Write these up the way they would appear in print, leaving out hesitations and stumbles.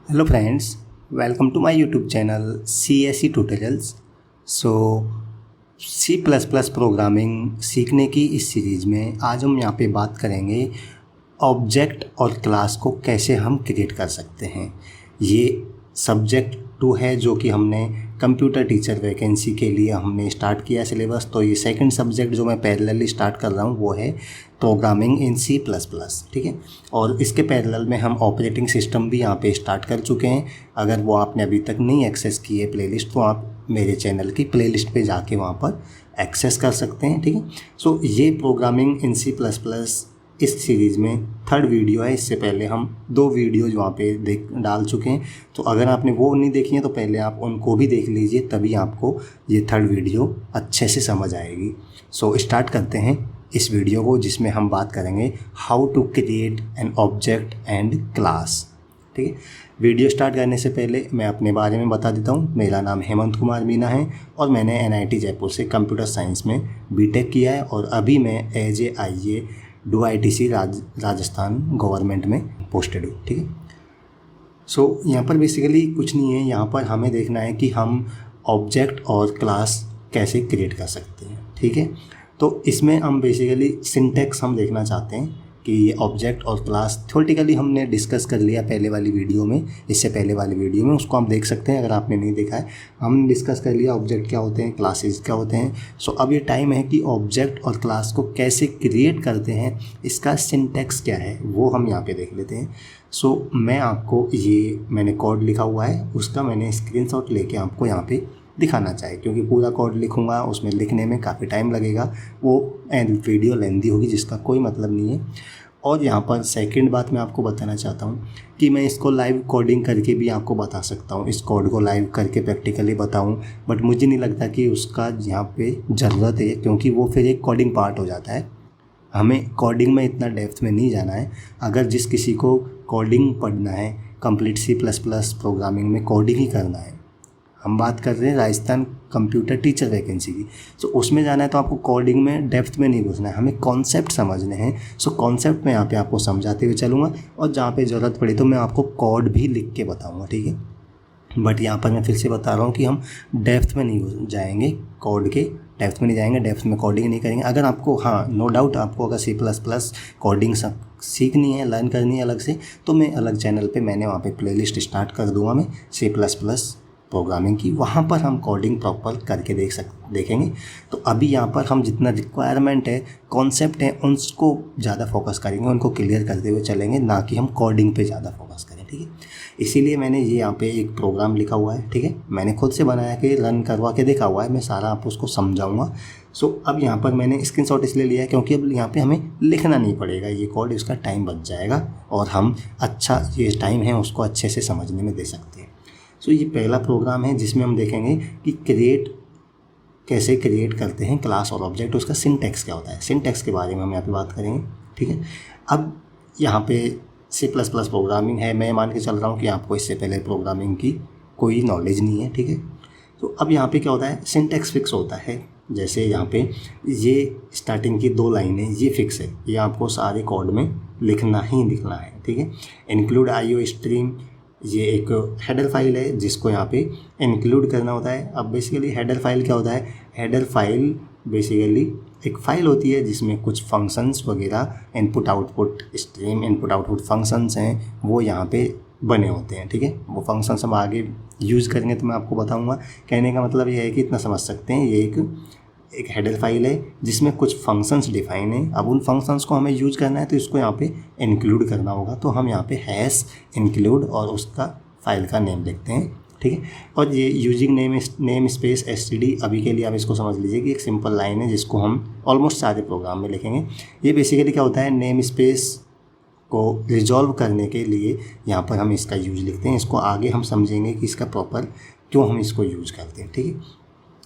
Hello friends, welcome to my YouTube channel CSE Tutorials। So C plus plus programming सीखने की इस series में आज हम यहाँ पे बात करेंगे ऑब्जेक्ट और क्लास को कैसे हम क्रिएट कर सकते हैं। ये सब्जेक्ट 2 है जो कि हमने कंप्यूटर टीचर वैकेंसी के लिए हमने स्टार्ट किया सिलेबस। तो ये सेकंड सब्जेक्ट जो मैं पैरेलली स्टार्ट कर रहा हूँ वो है programming in C plus plus, ठीक है। और इसके पैरेलल में हम ऑपरेटिंग सिस्टम भी यहाँ पे स्टार्ट कर चुके हैं। अगर वो आपने अभी तक नहीं एक्सेस की है प्लेलिस्ट, तो आप मेरे चैनल की प्लेलिस्ट पे जाके वहाँ पर एक्सेस कर सकते हैं, ठीक है। सो ये programming in C plus plus इस सीरीज़ में 3rd वीडियो है। इससे पहले हम 2 वीडियोज़ वहाँ पे डाल चुके हैं। तो अगर आपने वो नहीं देखी है तो पहले आप उनको भी देख लीजिए, तभी आपको ये 3rd वीडियो अच्छे से समझ आएगी। सो स्टार्ट करते हैं इस वीडियो को, जिसमें हम बात करेंगे how to create an object and class, ठीक है। वीडियो स्टार्ट करने से पहले मैं अपने बारे में बता देता हूँ। मेरा नाम हेमंत कुमार मीना है और मैंने NIT जयपुर से कंप्यूटर साइंस में BTech किया है और अभी मैं as a IA DOITC Rajasthan government में पोस्टेड हूँ, ठीक है। सो यहाँ पर बेसिकली कुछ नहीं है, यहाँ पर हमें देखना है कि हम ऑब्जेक्ट और क्लास कैसे क्रिएट कर सकते हैं, ठीक है। तो इसमें हम बेसिकली सिंटैक्स हम देखना चाहते हैं कि ये ऑब्जेक्ट और क्लास थ्योरेटिकली हमने डिस्कस कर लिया पहले वाली वीडियो में। इससे पहले वाली वीडियो में उसको हम देख सकते हैं अगर आपने नहीं देखा है। हमने डिस्कस कर लिया ऑब्जेक्ट क्या होते हैं, क्लासेस क्या होते हैं। सो अब ये टाइम है कि ऑब्जेक्ट और क्लास को कैसे क्रिएट करते हैं, इसका सिंटैक्स क्या है वो हम यहाँ पे देख लेते हैं। सो मैं आपको मैंने कोड लिखा हुआ है, उसका मैंने स्क्रीनशॉट लेके आपको यहाँ पे दिखाना चाहिए, क्योंकि पूरा कोड लिखूंगा उसमें लिखने में काफ़ी टाइम लगेगा, वो वीडियो लेंदी होगी जिसका कोई मतलब नहीं है। और यहाँ पर सेकंड बात मैं आपको बताना चाहता हूँ कि मैं इसको लाइव कोडिंग करके भी आपको बता सकता हूँ, इस कोड को लाइव करके प्रैक्टिकली बताऊँ, बट मुझे नहीं लगता कि उसका यहाँ पे ज़रूरत है, क्योंकि वो फिर एक कोडिंग पार्ट हो जाता है। हमें कोडिंग में इतना डेप्थ में नहीं जाना है। अगर जिस किसी को कोडिंग पढ़ना है, complete C plus plus programming में कोडिंग ही करना है, हम बात कर रहे हैं राजस्थान कंप्यूटर टीचर वैकेंसी की, सो उसमें जाना है तो आपको कोडिंग में डेप्थ में नहीं घुसना है, हमें कॉन्सेप्ट समझने हैं। सो कॉन्सेप्ट मैं यहाँ पे आपको समझाते हुए चलूँगा और जहाँ पे ज़रूरत पड़ी तो मैं आपको कोड भी लिख के बताऊँगा, ठीक है। बट यहाँ पर मैं फिर से बता रहा हूँ कि हम डेप्थ में नहीं जाएंगे, कोड के डेप्थ में नहीं जाएंगे, डेप्थ में कोडिंग नहीं करेंगे। अगर आपको, हाँ नो डाउट, आपको अगर सी प्लस प्लस कोडिंग सीखनी है, लर्न करनी है अलग से, तो मैं अलग चैनल पे मैंने वहाँ पे प्लेलिस्ट स्टार्ट कर दूँगा मैं सी प्लस प्लस प्रोग्रामिंग की, वहाँ पर हम कोडिंग प्रॉपर करके देखेंगे। तो अभी यहाँ पर हम जितना रिक्वायरमेंट है, कॉन्सेप्ट है, उनको ज़्यादा फोकस करेंगे, उनको क्लियर करते हुए चलेंगे, ना कि हम कोडिंग पे ज़्यादा फोकस करें, ठीक है। इसीलिए मैंने ये यहाँ पे एक प्रोग्राम लिखा हुआ है, ठीक है। मैंने खुद से बनाया के रन करवा के देखा हुआ है, मैं सारा आप उसको समझाऊँगा। सो अब यहाँ पर मैंने स्क्रीनशॉट इसलिए लिया है क्योंकि अब यहाँ पे हमें लिखना नहीं पड़ेगा ये कोड, इसका टाइम बच जाएगा और हम अच्छा ये टाइम है उसको अच्छे से समझने में दे सकते हैं। सो ये पहला प्रोग्राम है जिसमें हम देखेंगे कि कैसे क्रिएट करते हैं क्लास और ऑब्जेक्ट, उसका सिंटैक्स क्या होता है। सिंटैक्स के बारे में हम यहाँ पे बात करेंगे, ठीक है। अब यहाँ पे सी प्लस प्लस प्रोग्रामिंग है, मैं मान के चल रहा हूँ कि आपको इससे पहले प्रोग्रामिंग की कोई नॉलेज नहीं है, ठीक है। तो अब यहाँ पे क्या होता है, सिंटैक्स फिक्स होता है। जैसे यहाँ पे ये स्टार्टिंग की 2 लाइनें ये फिक्स है, ये आपको सारे कोड में लिखना ही लिखना है, ठीक है। इंक्लूड IO स्ट्रीम, ये एक हेडर फाइल है जिसको यहाँ पे इंक्लूड करना होता है। अब बेसिकली हेडर फाइल क्या होता है, हेडर फाइल बेसिकली एक फ़ाइल होती है जिसमें कुछ फंक्शंस वगैरह, input output stream, input output functions हैं, वो यहाँ पे बने होते हैं, ठीक है। वो फंक्शंस हम आगे यूज़ करेंगे तो मैं आपको बताऊँगा। कहने का मतलब ये है कि इतना समझ सकते हैं, ये एक हेडर फाइल है जिसमें कुछ फंक्शंस डिफाइन है। अब उन फंक्शंस को हमें यूज करना है तो इसको यहाँ पे इंक्लूड करना होगा, तो हम यहाँ पे हैश इंक्लूड और उसका फाइल का नेम लिखते हैं, ठीक है। और ये यूजिंग नेम स्पेस STD, अभी के लिए आप इसको समझ लीजिए कि एक सिंपल लाइन है जिसको हम ऑलमोस्ट सारे प्रोग्राम में लिखेंगे। ये बेसिकली क्या होता है, नेम स्पेस को रिजॉल्व करने के लिए यहाँ पर हम इसका यूज लिखते हैं। इसको आगे हम समझेंगे कि इसका प्रॉपर क्यों हम इसको यूज करते हैं, ठीक है।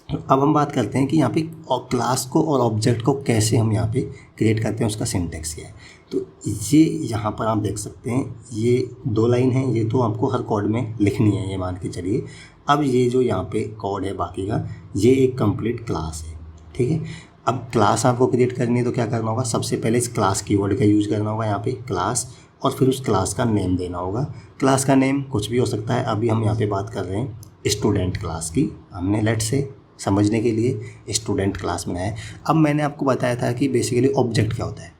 तो अब हम बात करते हैं कि यहाँ पे क्लास को और ऑब्जेक्ट को कैसे हम यहाँ पे क्रिएट करते हैं, उसका सिंटैक्स क्या है। तो ये यहाँ पर आप देख सकते हैं, ये 2 लाइन है, ये तो आपको हर कोड में लिखनी है, ये मान के चलिए। अब ये जो यहाँ पे कोड है बाकी का, ये एक कंप्लीट क्लास है, ठीक है। अब क्लास आपको क्रिएट करनी है तो क्या करना होगा, सबसे पहले इस क्लास कीवर्ड का यूज़ करना होगा। यहाँ पे क्लास और फिर उस क्लास का नेम देना होगा। क्लास का नेम कुछ भी हो सकता है। अभी हम यहाँ पे बात कर रहे हैं स्टूडेंट क्लास की। हमने लेट से समझने के लिए स्टूडेंट क्लास बनाया है। अब मैंने आपको बताया था कि बेसिकली ऑब्जेक्ट क्या होता है।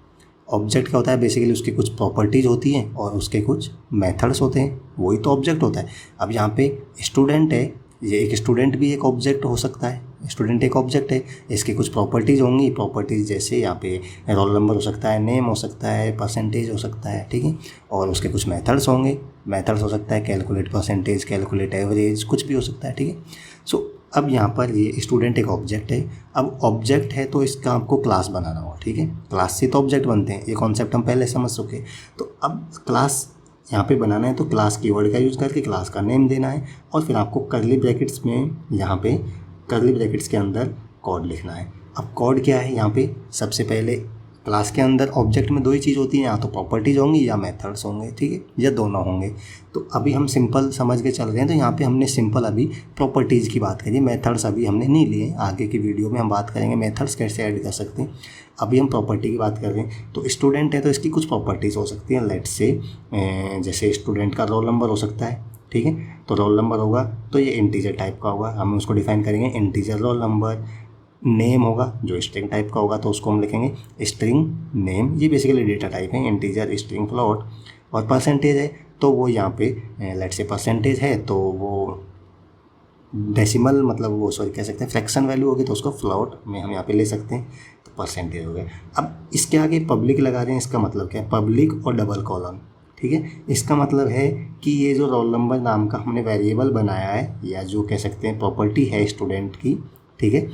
ऑब्जेक्ट क्या होता है, बेसिकली उसकी कुछ प्रॉपर्टीज़ होती हैं और उसके कुछ मेथड्स होते हैं, वही तो ऑब्जेक्ट होता है। अब यहाँ पे स्टूडेंट है, ये एक स्टूडेंट भी एक ऑब्जेक्ट हो सकता है। स्टूडेंट एक ऑब्जेक्ट है, इसकी कुछ प्रॉपर्टीज़ होंगी। प्रॉपर्टीज़ जैसे यहाँ पे रोल नंबर हो सकता है, नेम हो सकता है, परसेंटेज हो सकता है, ठीक है। और उसके कुछ मेथड्स होंगे। मेथड्स हो सकता है कैलकुलेट परसेंटेज, कैलकुलेट एवरेज, कुछ भी हो सकता है, ठीक है। सो अब यहाँ पर ये स्टूडेंट एक ऑब्जेक्ट है। अब ऑब्जेक्ट है तो इसका आपको क्लास बनाना होगा, ठीक है। क्लास से तो ऑब्जेक्ट बनते हैं, ये कॉन्सेप्ट हम पहले समझ चुके। तो अब क्लास यहाँ पे बनाना है तो क्लास कीवर्ड का यूज़ करके क्लास का नेम देना है और फिर आपको कर्ली ब्रैकेट्स में, यहाँ पे कर्ली ब्रैकेट्स के अंदर कोड लिखना है। अब कोड क्या है, यहाँ पे सबसे पहले क्लास के अंदर ऑब्जेक्ट में दो ही चीज़ होती हैं, या तो प्रॉपर्टीज़ होंगी या मेथड्स होंगे, ठीक है, या दोनों होंगे। तो अभी हम सिंपल समझ के चल रहे हैं, तो यहाँ पे हमने सिंपल अभी प्रॉपर्टीज़ की बात करी, मेथड्स अभी हमने नहीं लिए। आगे की वीडियो में हम बात करेंगे मेथड्स कैसे ऐड कर सकते हैं। अभी हम प्रॉपर्टी की बात कर रहे हैं। तो स्टूडेंट है तो इसकी कुछ प्रॉपर्टीज़ हो सकती हैं। लेट्स से जैसे स्टूडेंट का रोल नंबर हो सकता है, ठीक है। तो रोल नंबर होगा तो ये इंटीजर टाइप का होगा, हम उसको डिफाइन करेंगे इंटीजर रोल नंबर। नेम होगा जो स्ट्रिंग टाइप का होगा तो उसको हम लिखेंगे स्ट्रिंग नेम, ये बेसिकली डेटा टाइप है, इंटीजर, स्ट्रिंग, फ्लोट। और परसेंटेज है तो वो यहाँ पे लेट्स से परसेंटेज है तो वो डेसिमल, मतलब वो सॉरी कह सकते हैं फ्रैक्शन वैल्यू होगी तो उसको फ्लोट में हम यहाँ पे ले सकते हैं, तो परसेंटेज हो गया। अब इसके आगे पब्लिक लगा रहे हैं, इसका मतलब क्या है, पब्लिक और डबल कॉलन, ठीक है। इसका मतलब है कि ये जो रोल नंबर नाम का हमने वेरिएबल बनाया है, या जो कह सकते हैं प्रॉपर्टी है स्टूडेंट की, ठीक है,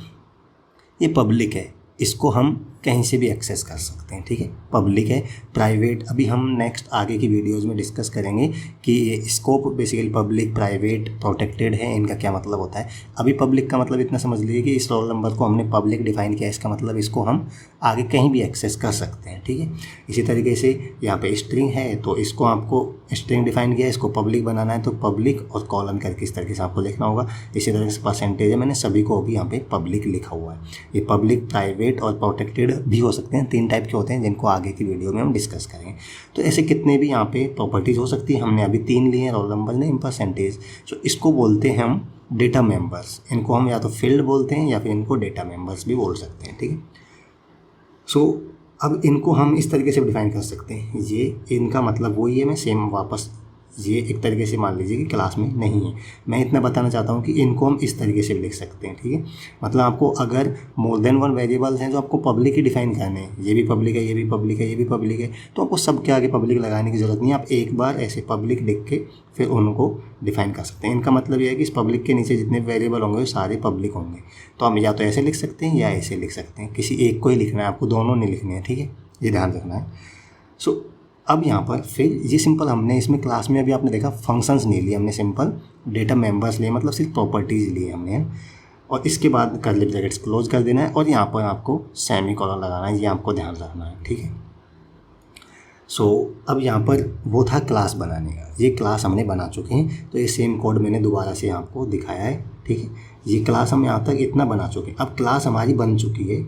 ये पब्लिक है, इसको हम कहीं से भी एक्सेस कर सकते हैं, ठीक है। पब्लिक है, प्राइवेट अभी हम नेक्स्ट आगे की वीडियोस में डिस्कस करेंगे कि ये scope basically public, private, protected है, इनका क्या मतलब होता है। अभी पब्लिक का मतलब इतना समझ लीजिए कि इस रोल नंबर को हमने पब्लिक डिफाइन किया, इसका मतलब इसको हम आगे कहीं भी एक्सेस कर सकते हैं, ठीक है। इसी तरीके से यहाँ पे स्ट्रिंग है तो इसको आपको स्ट्रिंग डिफाइन किया, इसको पब्लिक बनाना है तो पब्लिक और कॉलन करके इस तरीके से आपको लिखना होगा। इसी तरह से परसेंटेज है, मैंने सभी को अभी यहाँ पे पब्लिक लिखा हुआ है। ये पब्लिक, प्राइवेट और प्रोटेक्टेड भी हो सकते हैं, 3 टाइप के होते हैं जिनको आगे की वीडियो में हम डिस्कस करेंगे। तो ऐसे कितने भी यहाँ पे प्रॉपर्टीज़ हो सकती है, हमने अभी 3 लिए हैं, रोल नंबर, नेम, परसेंटेज। तो इसको बोलते हैं हम डेटा मेंबर्स। इनको हम या तो फील्ड बोलते हैं या फिर इनको डेटा मेंबर्स भी बोल सकते हैं, ठीक है। सो अब इनको हम इस तरीके से डिफाइन कर सकते हैं, ये इनका मतलब वही है, मैं सेम वापस ये एक तरीके से मान लीजिए कि क्लास में नहीं है। मैं इतना बताना चाहता हूँ कि इनको हम इस तरीके से भी लिख सकते हैं, ठीक है। मतलब आपको अगर मोर देन 1 वेरिएबल्स हैं जो आपको पब्लिक ही डिफाइन करने हैं, ये भी पब्लिक है, ये भी पब्लिक है, ये भी पब्लिक है, तो आपको सबके आगे पब्लिक लगाने की ज़रूरत नहीं है। आप एक बार ऐसे पब्लिक लिख के फिर उनको डिफाइन कर सकते हैं। इनका मतलब ये है कि इस पब्लिक के नीचे जितने वेरिएबल होंगे वो सारे पब्लिक होंगे। तो हम या तो ऐसे लिख सकते हैं या ऐसे लिख सकते हैं, किसी एक को ही लिखना है, आपको दोनों नहीं लिखने हैं, ठीक है, ये ध्यान रखना है। सो अब यहाँ पर फिर ये सिंपल हमने इसमें क्लास में अभी आपने देखा फंक्शंस नहीं लिए, हमने सिंपल डेटा मेंबर्स लिए, मतलब सिर्फ प्रॉपर्टीज़ लिए हमने। और इसके बाद कर्ली ब्रैकेट्स क्लोज कर देना है और यहाँ पर आपको सेमी कॉलन लगाना है, ये आपको ध्यान रखना है, ठीक है। सो अब यहाँ पर वो था क्लास बनाने का, ये क्लास हमने बना चुके हैं। तो ये सेम कोड मैंने दोबारा से आपको दिखाया है, ठीक है। ये क्लास हम यहाँ तक इतना बना चुके हैं। अब क्लास हमारी बन चुकी है,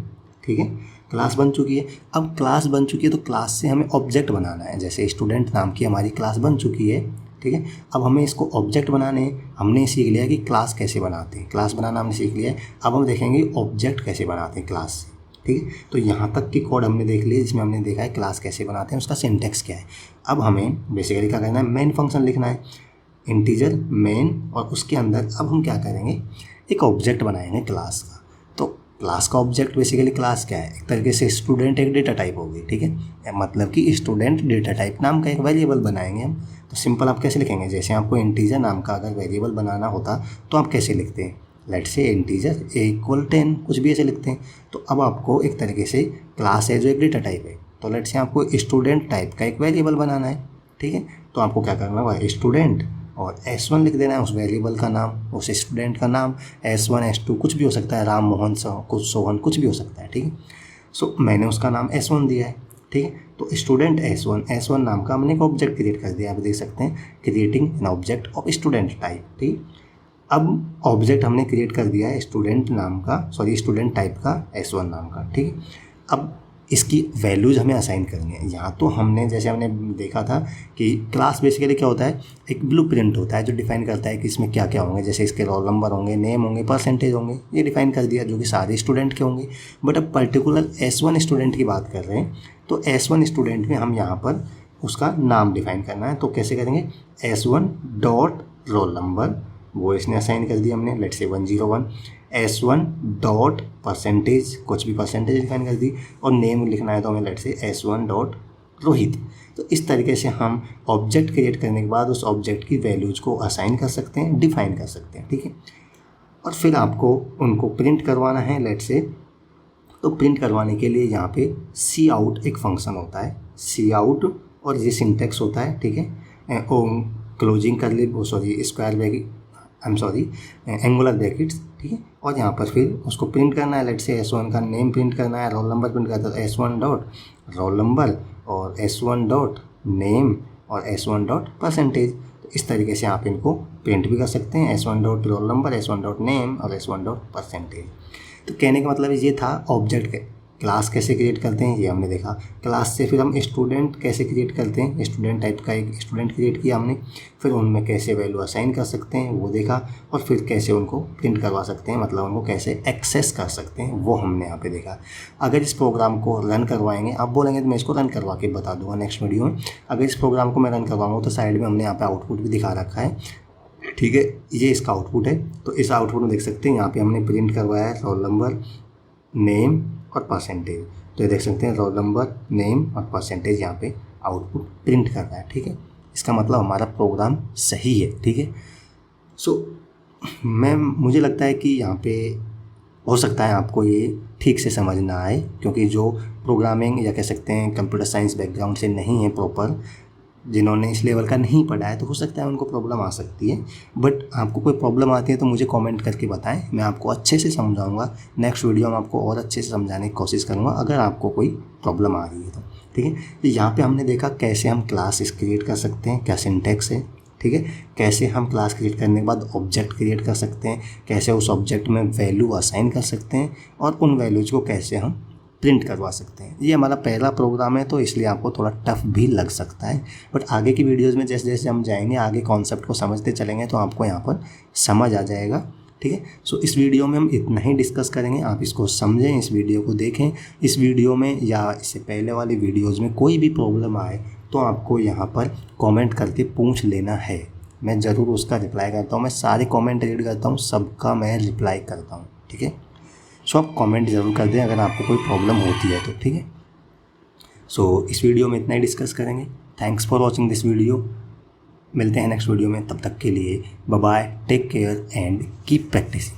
ठीक है, क्लास बन चुकी है। अब क्लास बन चुकी है तो क्लास से हमें ऑब्जेक्ट बनाना है। जैसे स्टूडेंट नाम की हमारी क्लास बन चुकी है, ठीक है। अब हमें इसको ऑब्जेक्ट बनाने हैं। हमने सीख लिया कि क्लास कैसे बनाते हैं, क्लास बनाना हमने सीख लिया है। अब हम देखेंगे ऑब्जेक्ट कैसे बनाते हैं क्लास से, ठीक है। तो यहाँ तक की कोड हमने देख लिया जिसमें हमने देखा है क्लास कैसे बनाते हैं, उसका सिंटेक्स क्या है। अब हमें बेसिकली क्या करना है, मेन फंक्शन लिखना है, इंटीजर मेन, और उसके अंदर अब हम क्या करेंगे, एक ऑब्जेक्ट बनाएंगे क्लास का। तो क्लास का ऑब्जेक्ट बेसिकली क्लास क्या है, एक तरीके से स्टूडेंट एक डेटा टाइप होगी, ठीक है। मतलब कि स्टूडेंट डेटा टाइप नाम का एक वेरिएबल बनाएंगे हम। तो सिंपल आप कैसे लिखेंगे, जैसे आपको इंटीजर नाम का अगर वेरिएबल बनाना होता तो आप कैसे लिखते हैं, लेट्स से इंटीजर =10, कुछ भी ऐसे लिखते हैं। तो अब आपको एक तरीके से क्लास है जो एक डेटा टाइप है, तो लेट्स से आपको स्टूडेंट टाइप का एक वेरिएबल बनाना है, ठीक है। तो आपको क्या करना होगा, स्टूडेंट और S1 लिख देना है, उस वेरिएबल का नाम, उस स्टूडेंट का नाम, S1 S2 कुछ भी हो सकता है, राम मोहन कुछ सोहन कुछ भी हो सकता है, ठीक है। सो मैंने उसका नाम S1 दिया है, ठीक है। तो स्टूडेंट S1 नाम का हमने एक ऑब्जेक्ट क्रिएट कर दिया, आप देख सकते हैं, creating an object of student type, ठीक। अब ऑब्जेक्ट हमने क्रिएट कर दिया है स्टूडेंट टाइप का S1 नाम का, ठीक है। अब इसकी वैल्यूज़ हमें असाइन करनी है। यहाँ तो हमने जैसे हमने देखा था कि क्लास बेसिकली क्या होता है, एक ब्लूप्रिंट होता है जो डिफाइन करता है कि इसमें क्या क्या होंगे, जैसे इसके रोल नंबर होंगे, नेम होंगे, परसेंटेज होंगे, ये डिफाइन कर दिया जो कि सारे स्टूडेंट के होंगे। बट अब पर्टिकुलर S1 स्टूडेंट की बात कर रहे हैं, तो S1 स्टूडेंट में हम यहाँ पर उसका नाम डिफाइन करना है। तो कैसे करेंगे, S1 डॉट रोल नंबर, वो इसने असाइन कर दिया हमने, let's say 101। S1 dot percentage, कुछ भी परसेंटेज डिफाइन कर दी, और नेम लिखना है तो हमें let's say S1 dot Rohit. तो इस तरीके से हम ऑब्जेक्ट क्रिएट करने के बाद उस ऑब्जेक्ट की वैल्यूज़ को असाइन कर सकते हैं, डिफाइन कर सकते हैं, ठीक है। और फिर आपको उनको प्रिंट करवाना है लेट्स से। तो प्रिंट करवाने के लिए यहाँ पे सी आउट एक फंक्शन होता है, सी आउट, और ये सिंटेक्स होता है, ठीक है। क्लोजिंग कर ले, sorry square bracket, angular brackets, ठीक है। और यहाँ पर फिर उसको प्रिंट करना है, लेट्स से S1 का नेम प्रिंट करना है, रोल नंबर प्रिंट करता है, S1 डॉट रोल नंबर और S1 डॉट नेम और S1 डॉट परसेंटेज। तो इस तरीके से आप इनको प्रिंट भी कर सकते हैं, S1 dot roll number, S1 dot name और S1 डॉट परसेंटेज। तो कहने का मतलब ये था ऑब्जेक्ट क्लास कैसे क्रिएट करते हैं, ये हमने देखा। क्लास से फिर हम स्टूडेंट कैसे क्रिएट करते हैं, स्टूडेंट टाइप का एक स्टूडेंट क्रिएट किया हमने, फिर उनमें कैसे वैल्यू असाइन कर सकते हैं वो देखा, और फिर कैसे उनको प्रिंट करवा सकते हैं, मतलब उनको कैसे एक्सेस कर सकते हैं वो हमने यहाँ पे देखा। अगर इस प्रोग्राम को रन करवाएंगे, आप बोलेंगे तो मैं इसको रन करवा के बता दूंगा नेक्स्ट वीडियो में। अगर इस प्रोग्राम को मैं रन करवाऊँगा तो साइड में हमने यहाँ पे आउटपुट भी दिखा रखा है, ठीक है। ये इसका आउटपुट है, तो इस आउटपुट में देख सकते हैं यहाँ पे हमने प्रिंट करवाया है रोल नंबर, नेम और परसेंटेज। तो ये देख सकते हैं रोल नंबर, नेम और परसेंटेज यहाँ पे आउटपुट प्रिंट कर रहा है, ठीक है। इसका मतलब हमारा प्रोग्राम सही है, ठीक है। मुझे लगता है कि यहाँ पे हो सकता है आपको ये ठीक से समझ ना आए, क्योंकि जो प्रोग्रामिंग या कह सकते हैं कंप्यूटर साइंस बैकग्राउंड से नहीं है प्रॉपर, जिन्होंने इस लेवल का नहीं पढ़ा है, तो हो सकता है उनको प्रॉब्लम आ सकती है। बट आपको कोई प्रॉब्लम आती है तो मुझे कमेंट करके बताएं, मैं आपको अच्छे से समझाऊंगा। नेक्स्ट वीडियो में आपको और अच्छे से समझाने की कोशिश करूंगा अगर आपको कोई प्रॉब्लम आ रही है तो, ठीक है। तो यहाँ पे हमने देखा कैसे हम क्लास क्रिएट कर सकते हैं, क्या सिंटेक्स है, ठीक है। कैसे हम क्लास क्रिएट करने के बाद ऑब्जेक्ट क्रिएट कर सकते हैं, कैसे उस ऑब्जेक्ट में वैल्यू असाइन कर सकते हैं, और उन वैल्यूज़ को कैसे हम प्रिंट करवा सकते हैं। ये हमारा पहला प्रोग्राम है तो इसलिए आपको थोड़ा टफ भी लग सकता है, बट आगे की वीडियोस में जैसे जैसे हम जाएंगे, आगे कॉन्सेप्ट को समझते चलेंगे तो आपको यहाँ पर समझ आ जाएगा, ठीक है। सो इस वीडियो में हम इतना ही डिस्कस करेंगे, आप इसको समझें, इस वीडियो को देखें। इस वीडियो में या इससे पहले वाली वीडियोज़ में कोई भी प्रॉब्लम आए तो आपको यहाँ पर कॉमेंट करके पूछ लेना है, मैं ज़रूर उसका रिप्लाई करता हूँ। मैं सारे कॉमेंट रीड करता हूँ, सबका मैं रिप्लाई करता हूँ, ठीक है। सो आप कमेंट ज़रूर कर दें अगर आपको कोई प्रॉब्लम होती है तो, ठीक है। सो इस वीडियो में इतना ही डिस्कस करेंगे। Thanks for watching this video. मिलते हैं नेक्स्ट वीडियो में, तब तक के लिए bye bye, take care and keep practising.